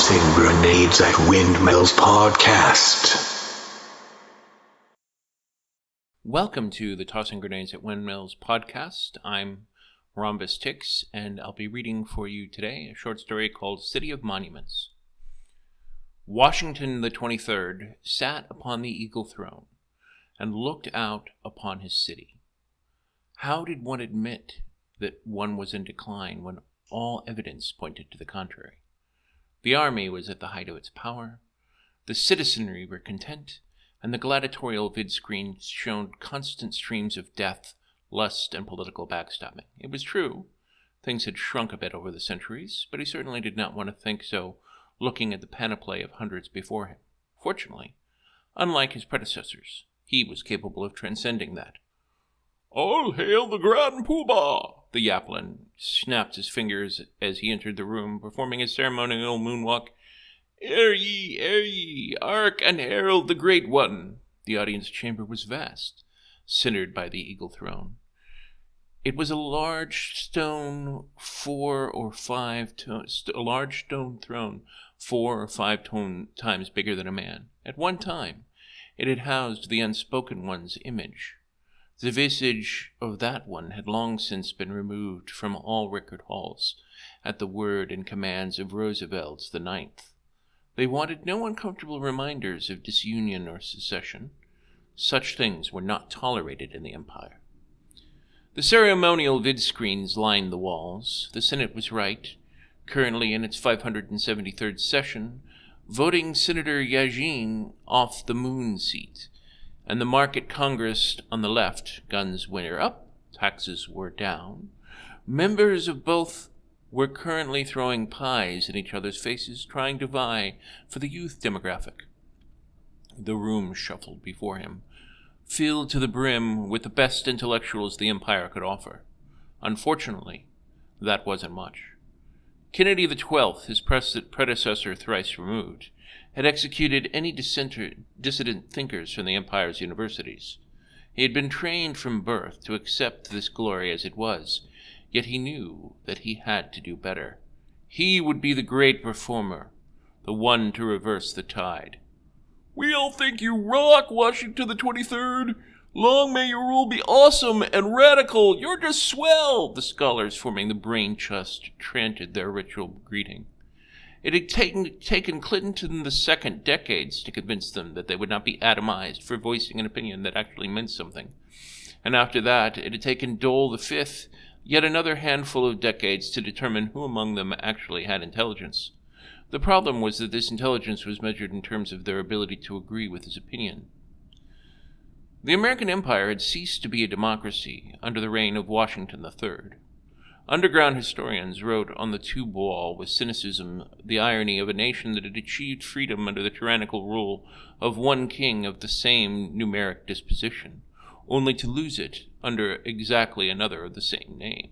Tossing Grenades at Windmills podcast. Welcome to the Tossing Grenades at Windmills podcast. I'm Rhombus Tix, and I'll be reading for you today a short story called City of Monuments. Washington the 23rd sat upon the eagle throne and looked out upon his city. How did one admit that one was in decline when all evidence pointed to the contrary? The army was at the height of its power, the citizenry were content, and the gladiatorial vidscreens showed constant streams of death, lust, and political backstabbing. It was true, things had shrunk a bit over the centuries, but he certainly did not want to think so, looking at the panoply of hundreds before him. Fortunately, unlike his predecessors, he was capable of transcending that. "All hail the Grand Poobah!" The Yaplin snapped his fingers as he entered the room, performing his ceremonial moonwalk. "Ere ye, ark and herald the Great One!" The audience chamber was vast, centered by the eagle throne. It was a large stone 4 or 5 throne, 4 or 5 times bigger than a man. At one time, it had housed the unspoken one's image. The visage of that one had long since been removed from all record halls at the word and commands of Roosevelt the Ninth. They wanted no uncomfortable reminders of disunion or secession. Such things were not tolerated in the empire. The ceremonial vidscreens lined the walls. The Senate was right, currently in its 573rd session, voting Senator Yajin off the moon seat. And the market Congress on the left, guns were up, taxes were down. Members of both were currently throwing pies in each other's faces, trying to vie for the youth demographic. The room shuffled before him, filled to the brim with the best intellectuals the empire could offer. Unfortunately, that wasn't much. Kennedy the 12th, his predecessor thrice removed, had executed any dissident thinkers from the empire's universities. He had been trained from birth to accept this glory as it was, yet he knew that he had to do better. He would be the great reformer, the one to reverse the tide. "We all think you rock, Washington the 23rd. Long may your rule be awesome and radical. You're just swell," the scholars forming the brain trust chanted their ritual greeting. It had taken Clinton the second decades to convince them that they would not be atomized for voicing an opinion that actually meant something. And after that, it had taken Dole the fifth yet another handful of decades to determine who among them actually had intelligence. The problem was that this intelligence was measured in terms of their ability to agree with his opinion. The American Empire had ceased to be a democracy under the reign of Washington III. Underground historians wrote on the tube wall with cynicism the irony of a nation that had achieved freedom under the tyrannical rule of one king of the same numeric disposition, only to lose it under exactly another of the same name.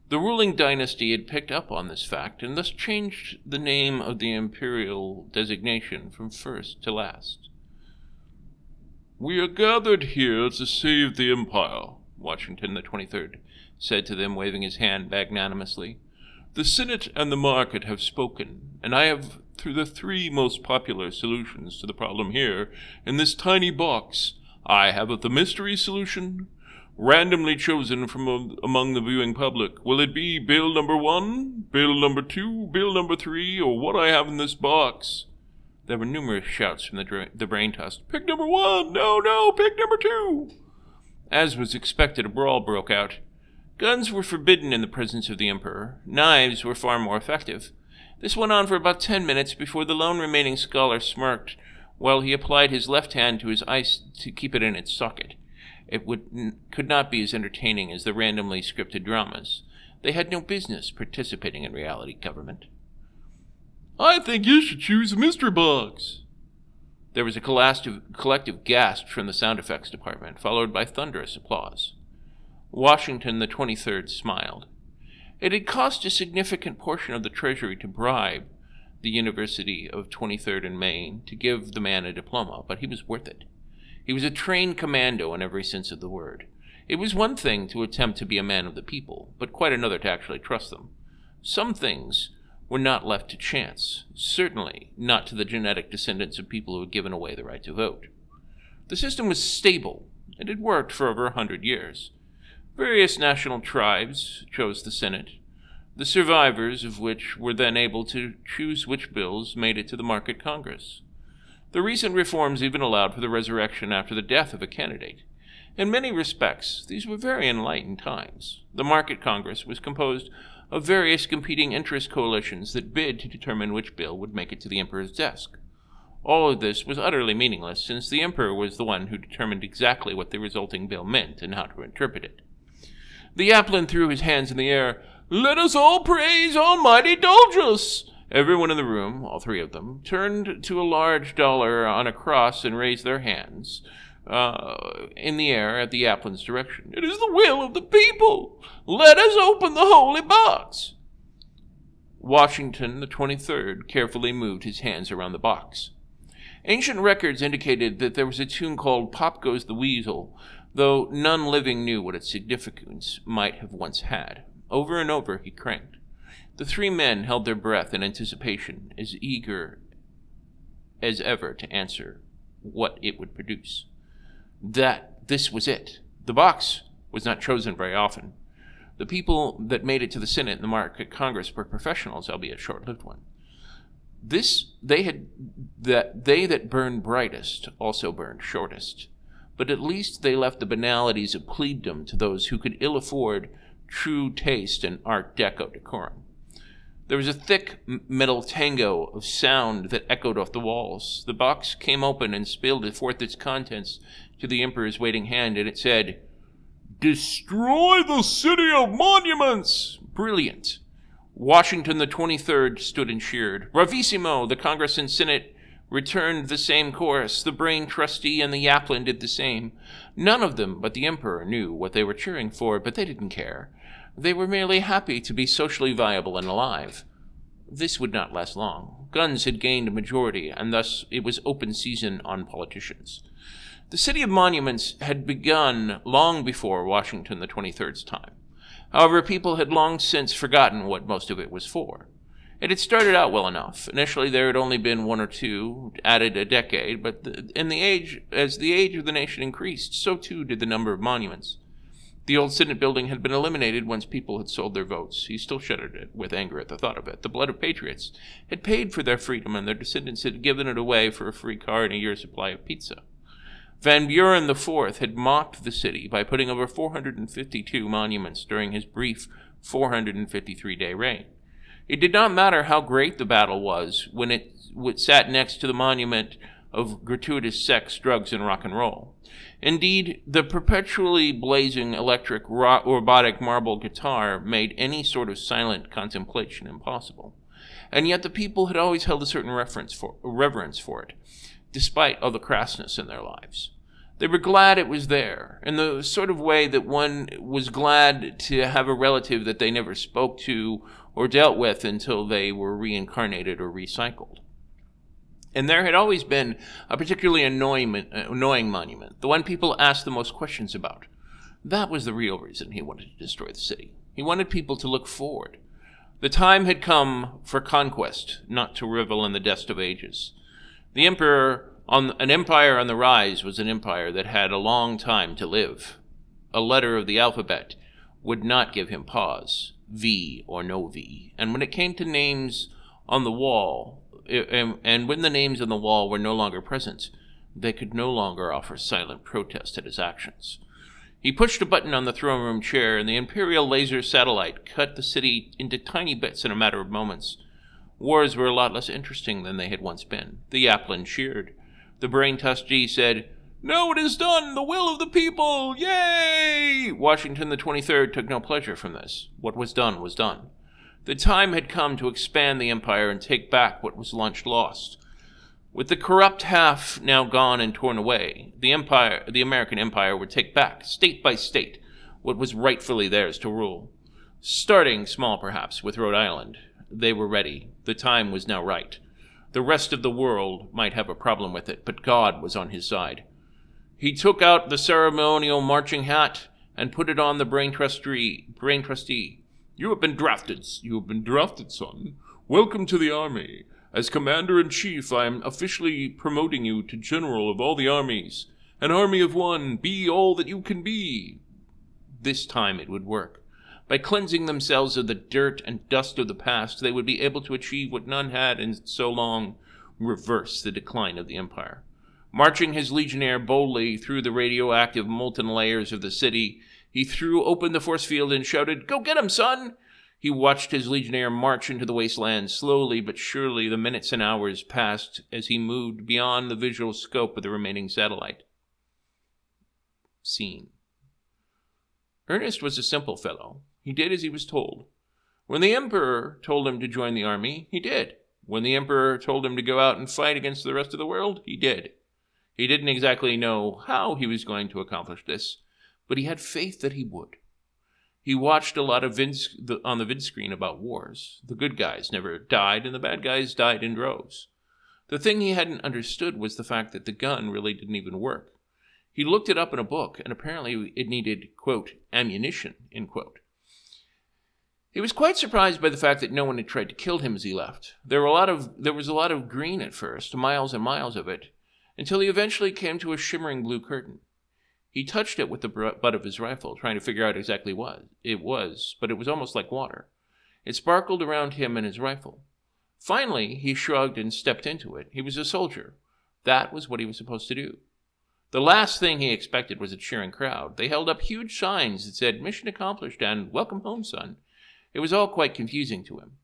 The ruling dynasty had picked up on this fact and thus changed the name of the imperial designation from first to last. "We are gathered here to save the empire," Washington the 23rd said to them, waving his hand magnanimously. "The Senate and the market have spoken, and I have the 3 most popular solutions to the problem here in this tiny box. I have the mystery solution, randomly chosen from among the viewing public. Will it be Bill number 1, Bill number 2, Bill number 3, or what I have in this box?" There were numerous shouts from the brain trust. "Pick number 1! No, pick number 2! As was expected, a brawl broke out. Guns were forbidden in the presence of the emperor. Knives were far more effective. This went on for about 10 minutes before the lone remaining scholar smirked while he applied his left hand to his eye to keep it in its socket. It could not be as entertaining as the randomly scripted dramas. They had no business participating in reality government. "I think you should choose a mystery box." There was a collective gasp from the sound effects department, followed by thunderous applause. Washington the 23rd smiled. It had cost a significant portion of the treasury to bribe the University of 23rd and Maine to give the man a diploma, but he was worth it. He was a trained commando in every sense of the word. It was one thing to attempt to be a man of the people, but quite another to actually trust them. Some things were not left to chance, certainly not to the genetic descendants of people who had given away the right to vote. The system was stable, and had worked for over 100 years. Various national tribes chose the Senate, the survivors of which were then able to choose which bills made it to the Market Congress. The recent reforms even allowed for the resurrection after the death of a candidate. In many respects, these were very enlightened times. The Market Congress was composed of various competing interest coalitions that bid to determine which bill would make it to the emperor's desk. All of this was utterly meaningless, since the emperor was the one who determined exactly what the resulting bill meant and how to interpret it. The Yaplin threw his hands in the air. "Let us all praise Almighty Dolgus!" Everyone in the room, all three of them, turned to a large dollar on a cross and raised their hands in the air at the Yaplin's direction. "It is the will of the people! Let us open the holy box!" Washington the 23rd carefully moved his hands around the box. Ancient records indicated that there was a tune called "Pop Goes the Weasel," though none living knew what its significance might have once had. Over and over he cranked. The three men held their breath in anticipation, as eager as ever to answer what it would produce. This was it. The box was not chosen very often. The people that made it to the Senate and the Market Congress were professionals, albeit short-lived ones. They that burned brightest also burned shortest, but at least they left the banalities of plebedom to those who could ill afford true taste and Art Deco decorum. There was a thick metal tango of sound that echoed off the walls. The box came open and spilled forth its contents to the emperor's waiting hand, and it said, "Destroy the city of monuments!" Brilliant. Washington the 23rd stood and cheered. Bravissimo! The Congress and Senate returned the same chorus. The Brain Trustee and the Yaplin did the same. None of them but the emperor knew what they were cheering for, but they didn't care. They were merely happy to be socially viable and alive. This would not last long. Guns had gained a majority, and thus it was open season on politicians. The City of Monuments had begun long before Washington the 23rd's time. However, people had long since forgotten what most of it was for. It had started out well enough. Initially, there had only been one or two, added a decade, but as the age of the nation increased, so too did the number of monuments. The old Senate building had been eliminated once people had sold their votes. He still shuddered with anger at the thought of it. The blood of patriots had paid for their freedom, and their descendants had given it away for a free car and a year's supply of pizza. Van Buren IV had mocked the city by putting over 452 monuments during his brief 453-day reign. It did not matter how great the battle was when it sat next to the monument of gratuitous sex, drugs, and rock and roll. Indeed, the perpetually blazing electric robotic marble guitar made any sort of silent contemplation impossible. And yet the people had always held a certain reverence for it, despite all the crassness in their lives. They were glad it was there, in the sort of way that one was glad to have a relative that they never spoke to or dealt with until they were reincarnated or recycled. And there had always been a particularly annoying monument, the one people asked the most questions about. That was the real reason he wanted to destroy the city. He wanted people to look forward. The time had come for conquest, not to revel in the dust of ages. An empire on the rise was an empire that had a long time to live. A letter of the alphabet would not give him pause, V or no V. And when it came to names on the wall, and when the names on the wall were no longer present, they could no longer offer silent protest at his actions. He pushed a button on the throne room chair, and the Imperial laser satellite cut the city into tiny bits in a matter of moments. Wars were a lot less interesting than they had once been. The Yaplin cheered. The Brain Trustee said, "Now it is done! The will of the people! Yay!" Washington the 23rd took no pleasure from this. What was done was done. The time had come to expand the empire and take back what was once lost. With the corrupt half now gone and torn away, the American empire would take back, state by state, what was rightfully theirs to rule. Starting small, perhaps, with Rhode Island. They were ready. The time was now right. The rest of the world might have a problem with it, but God was on his side. He took out the ceremonial marching hat and put it on the Brain Trustee. "You have been drafted, son. Welcome to the army. As Commander-in-Chief, I am officially promoting you to General of all the armies. An army of one, be all that you can be. This time it would work. By cleansing themselves of the dirt and dust of the past, they would be able to achieve what none had in so long, reverse the decline of the Empire. Marching his legionnaire boldly through the radioactive molten layers of the city, he threw open the force field and shouted, "Go get him, son!" He watched his legionnaire march into the wasteland. Slowly but surely the minutes and hours passed as he moved beyond the visual scope of the remaining satellite. Scene. Ernest was a simple fellow. He did as he was told. When the Emperor told him to join the army, he did. When the Emperor told him to go out and fight against the rest of the world, he did. He didn't exactly know how he was going to accomplish this, but he had faith that he would. He watched a lot of on the vid screen about wars. The good guys never died, and the bad guys died in droves. The thing he hadn't understood was the fact that the gun really didn't even work. He looked it up in a book, and apparently it needed, quote, ammunition, end quote. He was quite surprised by the fact that no one had tried to kill him as he left. There was a lot of green at first, miles and miles of it, until he eventually came to a shimmering blue curtain. He touched it with the butt of his rifle, trying to figure out exactly what it was, but it was almost like water. It sparkled around him and his rifle. Finally, he shrugged and stepped into it. He was a soldier. That was what he was supposed to do. The last thing he expected was a cheering crowd. They held up huge signs that said, "Mission accomplished" and "Welcome home, son." It was all quite confusing to him.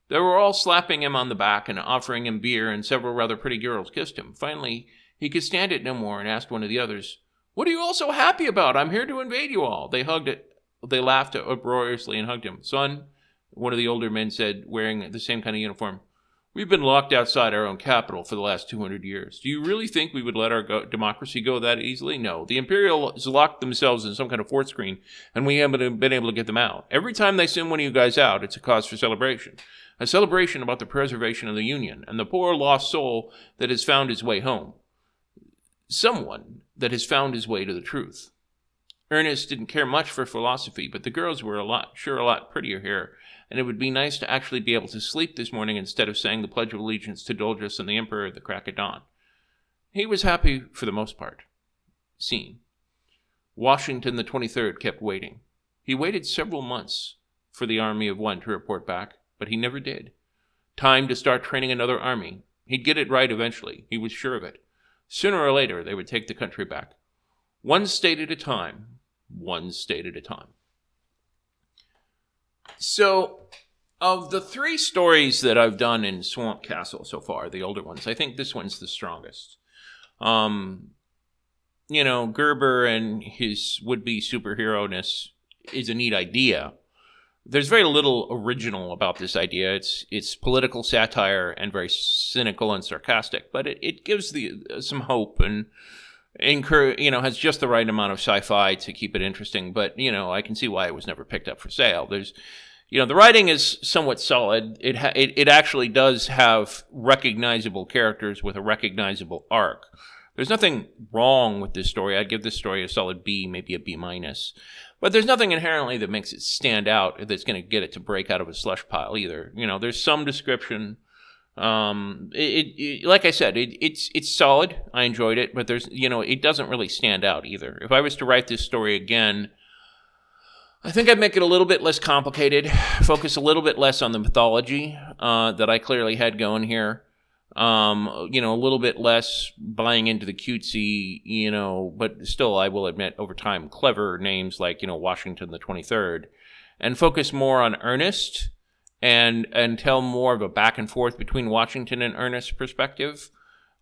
They were all slapping him on the back and offering him beer, and several rather pretty girls kissed him. Finally, he could stand it no more and asked one of the others, "What are you all so happy about? I'm here to invade you all." They laughed uproariously and hugged him. "Son," one of the older men said, wearing the same kind of uniform, "we've been locked outside our own capital for the last 200 years. Do you really think we would let our democracy go that easily? No. The Imperials locked themselves in some kind of fort screen, and we haven't been able to get them out. Every time they send one of you guys out, it's a cause for celebration. A celebration about the preservation of the Union and the poor lost soul that has found his way home. Someone that has found his way to the truth." Ernest didn't care much for philosophy, but the girls were a lot prettier here, and it would be nice to actually be able to sleep this morning instead of saying the Pledge of Allegiance to Dolges and the Emperor at the crack of dawn. He was happy for the most part. Scene. Washington the 23rd kept waiting. He waited several months for the army of one to report back, but he never did. Time to start training another army. He'd get it right eventually. He was sure of it. Sooner or later, they would take the country back. One state at a time. One state at a time. So, of the 3 stories that I've done in Swamp Castle so far, the older ones, I think this one's the strongest. Gerber and his would-be superhero-ness is a neat idea. There's very little original about this idea. It's political satire and very cynical and sarcastic, but it gives some hope and has just the right amount of sci-fi to keep it interesting. But I can see why it was never picked up for sale. There's, the writing is somewhat solid. It actually does have recognizable characters with a recognizable arc. There's nothing wrong with this story. I'd give this story a solid B, maybe a B-. But there's nothing inherently that makes it stand out that's going to get it to break out of a slush pile either. There's some description. Like I said, it's solid. I enjoyed it, but there's, it doesn't really stand out either. If I was to write this story again, I think I'd make it a little bit less complicated, focus a little bit less on the mythology that I clearly had going here. A little bit less buying into the cutesy, but still, I will admit, over time, clever names like, Washington the 23rd, and focus more on Ernest and tell more of a back and forth between Washington and Ernest's perspective.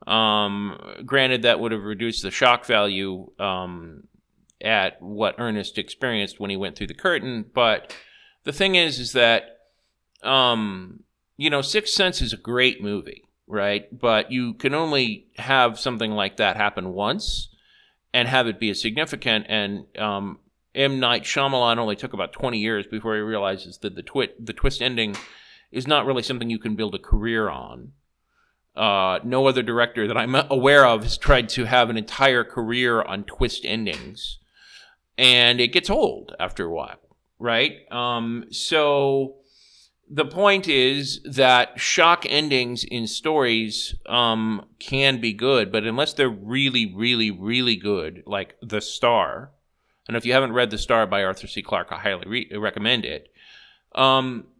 Granted, that would have reduced the shock value at what Ernest experienced when he went through the curtain, but the thing is that, Sixth Sense is a great movie. Right? But you can only have something like that happen once and have it be as significant. And M. Night Shyamalan only took about 20 years before he realizes that the twist ending is not really something you can build a career on. No other director that I'm aware of has tried to have an entire career on twist endings. And it gets old after a while, right? So the point is that shock endings in stories can be good, but unless they're really, really, really good, like The Star, and if you haven't read The Star by Arthur C. Clarke, I highly recommend it.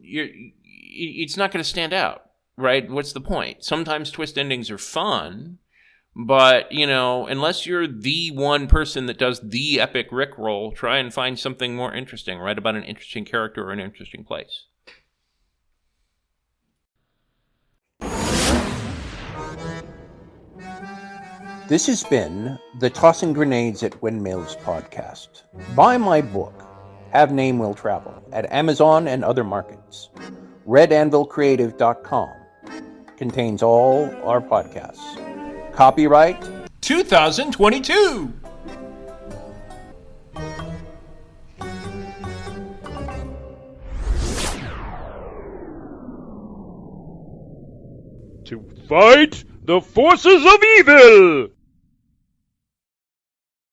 It's not going to stand out, right? What's the point? Sometimes twist endings are fun, but, unless you're the one person that does the epic Rickroll, try and find something more interesting. Write about an interesting character or an interesting place. This has been the Tossing Grenades at Windmills podcast. Buy my book, Have Name Will Travel, at Amazon and other markets. RedAnvilCreative.com contains all our podcasts. Copyright 2022! To fight the forces of evil!